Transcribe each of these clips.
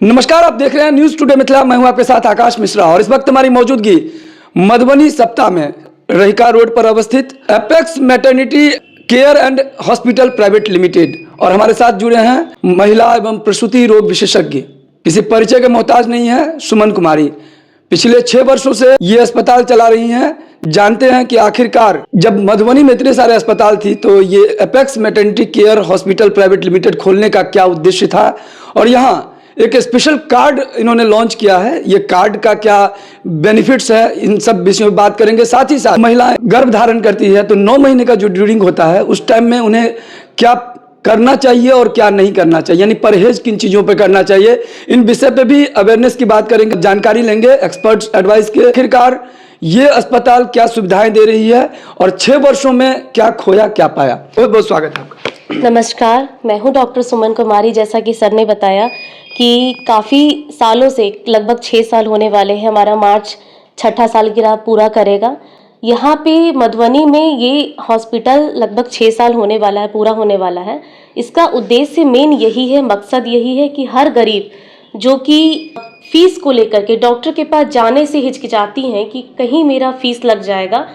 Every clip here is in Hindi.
नमस्कार, आप देख रहे हैं न्यूज टुडे मिथिला। मैं हूं आपके साथ आकाश मिश्रा और इस वक्त हमारी मौजूदगी मधुबनी सप्ताह में रहिका रोड पर अवस्थित apex maternity care and hospital private limited और हमारे साथ जुड़े हैं महिला एवं प्रसूति रोग विशेषज्ञ। किसी परिचय के मोहताज नहीं है, सुमन कुमारी पिछले 6 वर्षों से ये अस्पताल चला रही हैं। जानते हैं कि आखिरकार जब मधुबनी में इतने सारे अस्पताल थी तो ये apex maternity care hospital private limited खोलने का क्या उद्देश्य था और यहाँ एक स्पेशल कार्ड इन्होंने लॉन्च किया है। ये कार्ड का क्या बेनिफिट्स है, इन सब विषयों में बात करेंगे। साथ ही साथ महिलाएं गर्भ धारण करती है तो 9 महीने का जो ड्यूरिंग होता है उस टाइम में उन्हें क्या करना चाहिए और क्या नहीं करना चाहिए, यानी परहेज किन चीज़ों पे करना चाहिए, इन विषय पे भी अवेयरनेस की बात करेंगे, जानकारी लेंगे एक्सपर्ट्स एडवाइस के। आखिरकार ये अस्पताल क्या सुविधाएं दे रही है और 6 वर्षों में क्या खोया क्या पाया। बहुत बहुत स्वागत है आपका। नमस्कार, मैं हूं डॉक्टर सुमन कुमारी। जैसा कि सर ने बताया कि काफ़ी सालों से लगभग 6 साल होने वाले हैं, हमारा मार्च छठा सालगिरह पूरा करेगा। यहाँ पे मधुबनी में ये हॉस्पिटल लगभग 6 साल होने वाला है, पूरा होने वाला है। इसका उद्देश्य मेन यही है, मकसद यही है कि हर गरीब जो कि फीस को लेकर के डॉक्टर के पास जाने से हिचकिचाती हैं कि कहीं मेरा फीस लग जाएगा,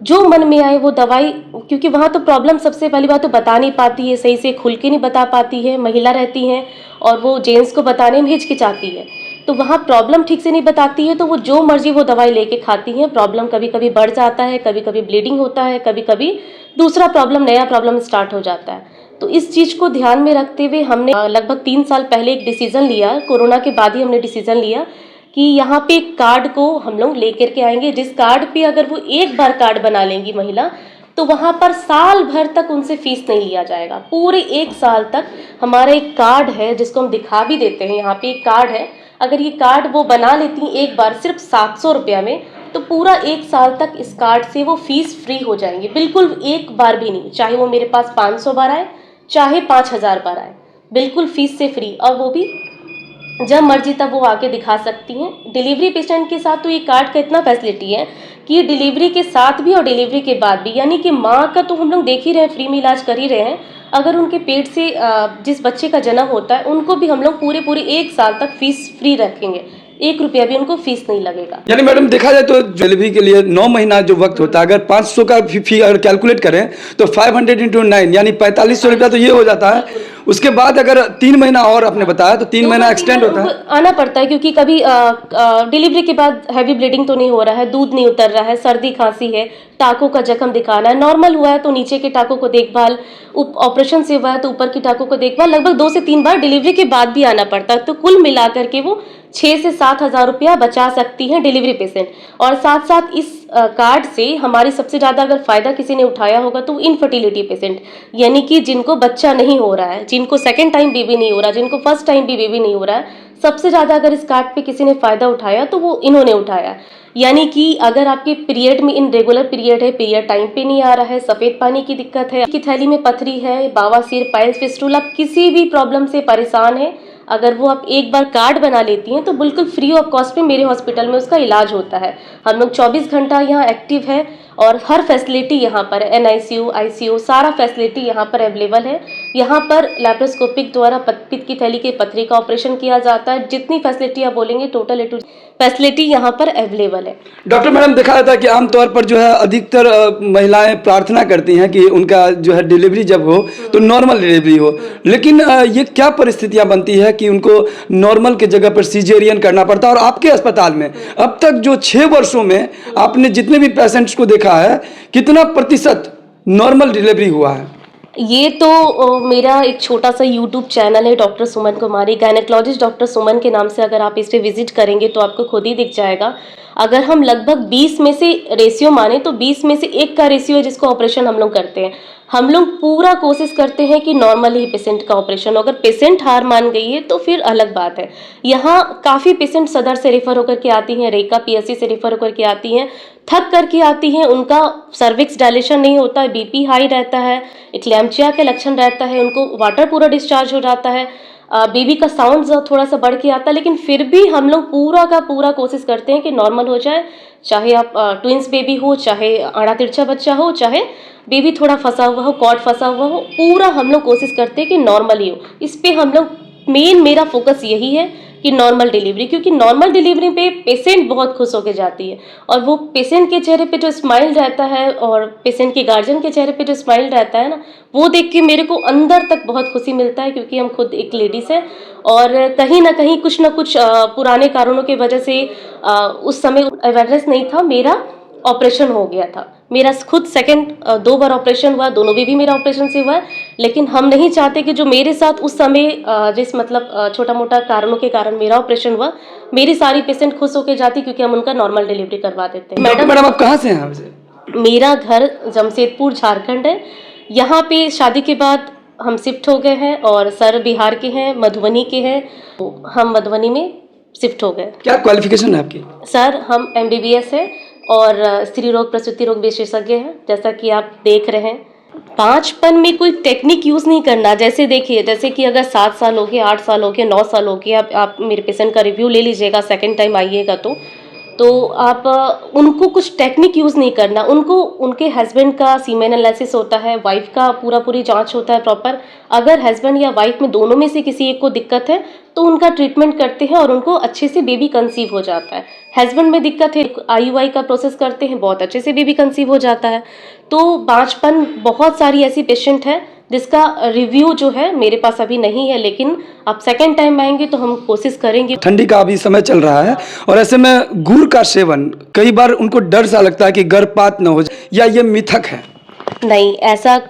जो मन में आए वो दवाई, क्योंकि वहाँ तो प्रॉब्लम सबसे पहली बात तो बता नहीं पाती है, सही से खुल के नहीं बता पाती है, महिला रहती हैं और वो जेंट्स को बताने में हिचकिचाती है, तो वहाँ प्रॉब्लम ठीक से नहीं बताती है, तो वो जो मर्जी वो दवाई लेके खाती हैं। प्रॉब्लम कभी कभी बढ़ जाता है, कभी कभी ब्लीडिंग होता है, कभी कभी दूसरा प्रॉब्लम, नया प्रॉब्लम स्टार्ट हो जाता है। तो इस चीज़ को ध्यान में रखते हुए हमने लगभग 3 साल पहले एक डिसीज़न लिया, कोरोना के बाद ही हमने डिसीज़न लिया कि यहाँ पे एक कार्ड को हम लोग लेकर के आएंगे, जिस कार्ड पे अगर वो एक बार कार्ड बना लेंगी महिला तो वहाँ पर साल भर तक उनसे फीस नहीं लिया जाएगा। पूरे 1 साल तक हमारा एक कार्ड है जिसको हम दिखा भी देते हैं, यहाँ पे एक कार्ड है। अगर ये कार्ड वो बना लेती हैं एक बार सिर्फ 700 रुपया में, तो पूरा 1 साल तक इस कार्ड से वो फीस फ्री हो जाएंगे, बिल्कुल एक बार भी नहीं, चाहे वो मेरे पास 500 बार आए चाहे 5000 बार आए, बिल्कुल फीस से फ्री। और वो भी जब मर्जी तब वो आके दिखा सकती हैं। डिलीवरी पेशेंट के साथ तो ये कार्ड का इतना फैसिलिटी है कि ये डिलीवरी के साथ भी और डिलीवरी के बाद भी, यानी कि माँ का तो हम लोग देख ही रहे हैं, फ्री में इलाज कर ही रहे हैं। अगर उनके पेट से जिस बच्चे का जन्म होता है उनको भी हम लोग पूरे 1 साल तक फीस फ्री रखेंगे, 1 रुपया भी उनको फीस नहीं लगेगा। यानी मैडम देखा जाए तो डिलीवरी के लिए 9 महीना जो वक्त होता है, अगर 500 का फी अगर कैलकुलेट करें तो 500 इंटू 9 यानी 4500 रुपया तो ये हो जाता है। उसके बाद अगर 3 महीना और आपने बताया तो 3 महीना एक्सटेंड होता है, आना पड़ता है, क्योंकि कभी डिलीवरी के बाद हैवी ब्लीडिंग तो नहीं हो रहा है, दूध नहीं उतर रहा है, सर्दी खांसी है, टाकों का जख्म दिखाना है, नॉर्मल हुआ है तो नीचे के टाकों को देखभाल, ऑपरेशन से हुआ है तो ऊपर की टाकों को देखभाल, लगभग 2 से 3 बार डिलीवरी के बाद भी आना पड़ता है। तो कुल मिलाकर के वो 6 से 7 हज़ार रुपया बचा सकती हैं डिलीवरी पेशेंट। और साथ साथ इस कार्ड से हमारी सबसे ज़्यादा अगर फ़ायदा किसी ने उठाया होगा तो इनफर्टिलिटी पेशेंट, यानी कि जिनको बच्चा नहीं हो रहा है, जिनको सेकेंड टाइम बेबी नहीं हो रहा, जिनको फर्स्ट टाइम भी बेबी नहीं हो रहा है, सबसे ज़्यादा अगर इस कार्ड पे किसी ने फ़ायदा उठाया तो वो इन्होंने उठाया। यानी कि अगर आपके पीरियड में इनरेगुलर पीरियड है, पीरियड टाइम पे नहीं आ रहा है, सफ़ेद पानी की दिक्कत है, की थैली में पथरी है, बावासीर, पाइल्स, फिस्टूल, आप किसी भी प्रॉब्लम से परेशान है, अगर वो आप एक बार कार्ड बना लेती हैं तो बिल्कुल फ्री ऑफ कॉस्ट पे मेरे हॉस्पिटल में उसका इलाज होता है। हम लोग 24 घंटा यहाँ एक्टिव है और हर फैसिलिटी यहाँ पर, NICU, ICU, सारा फैसिलिटी यहाँ पर अवेलेबल है। यहाँ पर लैप्रोस्कोपिक द्वारा पित्त की थैली के पथरी का ऑपरेशन किया जाता है। जितनी फैसिलिटी आप बोलेंगे टोटल ए टू फैसिलिटी यहाँ पर अवेलेबल है। डॉक्टर मैडम देखा जाता है कि आमतौर पर जो है अधिकतर महिलाएं प्रार्थना करती हैं कि उनका जो है डिलीवरी जब हो तो नॉर्मल डिलीवरी हो, लेकिन ये क्या परिस्थितियां बनती है कि उनको नॉर्मल के जगह पर सीजेरियन करना पड़ता है। और आपके अस्पताल में अब तक जो 6 वर्षों में आपने जितने भी पेशेंट्स को देखा है, कितना प्रतिशत नॉर्मल डिलीवरी हुआ है? ये तो मेरा एक छोटा सा यूट्यूब चैनल है, डॉक्टर सुमन कुमारी, गायनेकोलॉजिस्ट डॉक्टर सुमन के नाम से। अगर आप इस पे विजिट करेंगे तो आपको खुद ही दिख जाएगा। अगर हम लगभग 20 में से रेशियो माने तो 20 में से 1 का रेशियो है जिसको ऑपरेशन हम लोग करते हैं। हम लोग पूरा कोशिश करते हैं कि नॉर्मल ही पेशेंट का ऑपरेशन हो। अगर पेशेंट हार मान गई है तो फिर अलग बात है। यहाँ काफ़ी पेशेंट सदर से रेफर होकर के आती हैं, रेका PSC से रेफर होकर के आती हैं, थक करके आती हैं, उनका सर्विक्स डायलेशन नहीं होता है, BP हाई रहता है, एक्लैम्पचिया के लक्षण रहता है, उनको वाटर पूरा डिस्चार्ज हो जाता है, बेबी का साउंड थोड़ा सा बढ़ के आता है, लेकिन फिर भी हम लोग पूरा का पूरा कोशिश करते हैं कि नॉर्मल हो जाए। चाहे आप ट्विंस बेबी हो, चाहे आड़ा तिरछा बच्चा हो, चाहे बेबी थोड़ा फंसा हुआ हो, कॉर्ड फंसा हुआ हो, पूरा हम लोग कोशिश करते हैं कि नॉर्मल ही हो। इस पे हम लोग मेन मेरा फोकस यही है कि नॉर्मल डिलीवरी, क्योंकि नॉर्मल डिलीवरी पे पेशेंट बहुत खुश होकर जाती है, और वो पेशेंट के चेहरे पे जो स्माइल रहता है और पेशेंट के गार्जियन के चेहरे पे जो स्माइल रहता है ना, वो देख के मेरे को अंदर तक बहुत खुशी मिलता है, क्योंकि हम खुद एक लेडीज़ है और कहीं ना कहीं कुछ ना कुछ पुराने कारणों की वजह से उस समय अवेयरनेस नहीं था। मेरा ऑपरेशन हो गया था, मेरा खुद सेकंड 2 बार ऑपरेशन हुआ, दोनों बेबी मेरा ऑपरेशन से हुआ है, लेकिन हम नहीं चाहते कि जो मेरे साथ उस समय जिस मतलब छोटा मोटा कारणों के कारण मेरा ऑपरेशन हुआ, मेरी सारी पेशेंट खुश होकर जाती, क्योंकि हम उनका नॉर्मल डिलीवरी करवा देते हैं। मैडम आप कहाँ से हैं वैसे? मेरा घर जमशेदपुर झारखंड है। यहाँ पे शादी के बाद हम शिफ्ट हो गए हैं, और सर बिहार के हैं, मधुबनी के हैं, तो हम मधुबनी में शिफ्ट हो गए। क्या क्वालिफिकेशन है आपकी? सर हम MBBS है और स्त्री रोग प्रसूति रोग विशेषज्ञ हैं, जैसा कि आप देख रहे हैं। 5पन में कोई टेक्निक यूज़ नहीं करना। जैसे देखिए, जैसे कि अगर 7 साल हो गए, 8 साल हो गए, 9 साल हो गए, आप मेरे पेशेंट का रिव्यू ले लीजिएगा, सेकंड टाइम आइएगा तो आप उनको कुछ टेक्निक यूज़ नहीं करना। उनको उनके हस्बैंड का सीमेन एनालिसिस होता है, वाइफ का पूरी जांच होता है प्रॉपर। अगर हस्बैंड या वाइफ में दोनों में से किसी एक को दिक्कत है तो उनका ट्रीटमेंट करते हैं और उनको अच्छे से बेबी कंसीव हो जाता है। हस्बैंड में दिक्कत है, IUI का प्रोसेस करते हैं, बहुत अच्छे से बेबी कंसीव हो जाता है। तो बांझपन, बहुत सारी ऐसी पेशेंट है जिसका रिव्यू जो है मेरे पास अभी नहीं है, लेकिन आप सेकंड टाइम आएंगे तो हम कोशिश करेंगे। ठंडी का अभी समय चल रहा है और ऐसे में गुड़ का सेवन, कई बार उनको डर सा लगता है कि गर्भपात न हो जाए, या ये मिथक है? नहीं, ऐसा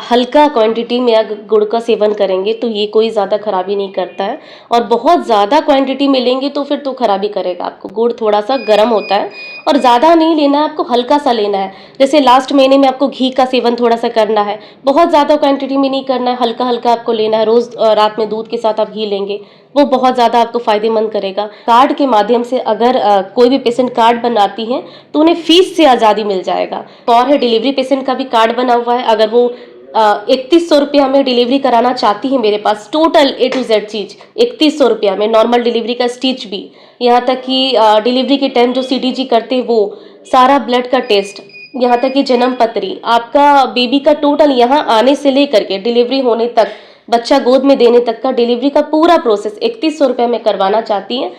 हल्का क्वांटिटी में अगर गुड़ का सेवन करेंगे तो ये कोई ज़्यादा खराबी नहीं करता है, और बहुत ज़्यादा क्वांटिटी में लेंगे तो फिर तो खराबी करेगा आपको। गुड़ थोड़ा सा गर्म होता है और ज़्यादा नहीं लेना है आपको, हल्का सा लेना है। जैसे लास्ट महीने में आपको घी का सेवन थोड़ा सा करना है, बहुत ज़्यादा क्वांटिटी में नहीं करना है, हल्का हल्का आपको लेना है। रोज़ रात में दूध के साथ आप घी लेंगे, वो बहुत ज़्यादा आपको फ़ायदेमंद करेगा। कार्ड के माध्यम से अगर कोई भी पेशेंट कार्ड बनाती हैं तो उन्हें फीस से आज़ादी मिल जाएगा। और है डिलीवरी पेशेंट का भी कार्ड बना हुआ है। अगर वो 3100 रुपया में डिलीवरी कराना चाहती है मेरे पास, टोटल A to Z चीज़ 3100 रुपया में, नॉर्मल डिलीवरी का स्टिच भी, यहाँ तक कि डिलीवरी के टाइम जो CTG करते हैं वो सारा, ब्लड का टेस्ट, यहाँ तक कि जन्म पत्री, आपका बेबी का टोटल यहाँ आने से लेकर के डिलीवरी होने तक, बच्चा गोद में देने तक का डिलीवरी का पूरा प्रोसेस 3100 रुपया में करवाना चाहती हैं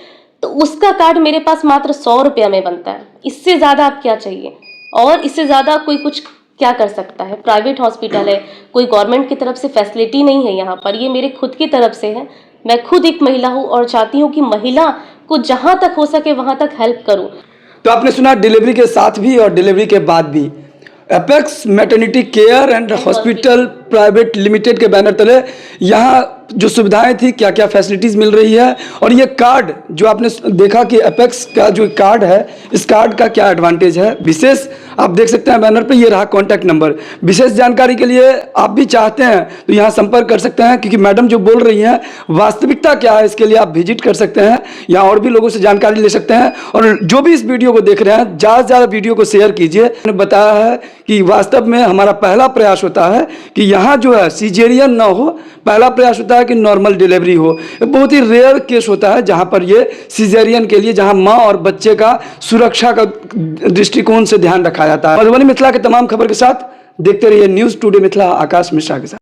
तो उसका कार्ड मेरे पास मात्र 100 रुपया में बनता है। इससे ज़्यादा आप क्या चाहिए? और इससे ज़्यादा कोई कुछ क्या कर सकता है? प्राइवेट हॉस्पिटल है, कोई गवर्नमेंट की तरफ से फैसिलिटी नहीं है यहाँ पर, ये मेरे खुद की तरफ से है। मैं खुद एक महिला हूँ और चाहती हूँ कि महिला को जहाँ तक हो सके वहाँ तक हेल्प करूँ। तो आपने सुना, डिलीवरी के साथ भी और डिलीवरी के बाद भी apex maternity care and hospital private limited के बैनर तले यहाँ जो सुविधाएं थी, क्या क्या फैसिलिटीज़ मिल रही है, और ये कार्ड जो आपने देखा कि एपेक्स का जो कार्ड है, इस कार्ड का क्या एडवांटेज है, विशेष आप देख सकते हैं बैनर पे, ये रहा कॉन्टैक्ट नंबर। विशेष जानकारी के लिए आप भी चाहते हैं तो यहाँ संपर्क कर सकते हैं, क्योंकि मैडम जो बोल रही हैं वास्तविकता क्या है, इसके लिए आप विजिट कर सकते हैं, यहाँ और भी लोगों से जानकारी ले सकते हैं। और जो भी इस वीडियो को देख रहे हैं, ज़्यादा से ज़्यादा वीडियो को शेयर कीजिए। मैंने बताया है कि वास्तव में हमारा पहला प्रयास होता है कि यहाँ जो है सीजेरियन ना हो, पहला प्रयास होता है कि नॉर्मल डिलीवरी हो। बहुत ही रेयर केस होता है जहाँ पर ये सीजेरियन के लिए, जहाँ माँ और बच्चे का सुरक्षा का दृष्टिकोण से ध्यान रखा जाता है। मधुबनी मिथिला के तमाम खबर के साथ देखते रहिए न्यूज़ टुडे मिथिला, आकाश मिश्रा के साथ।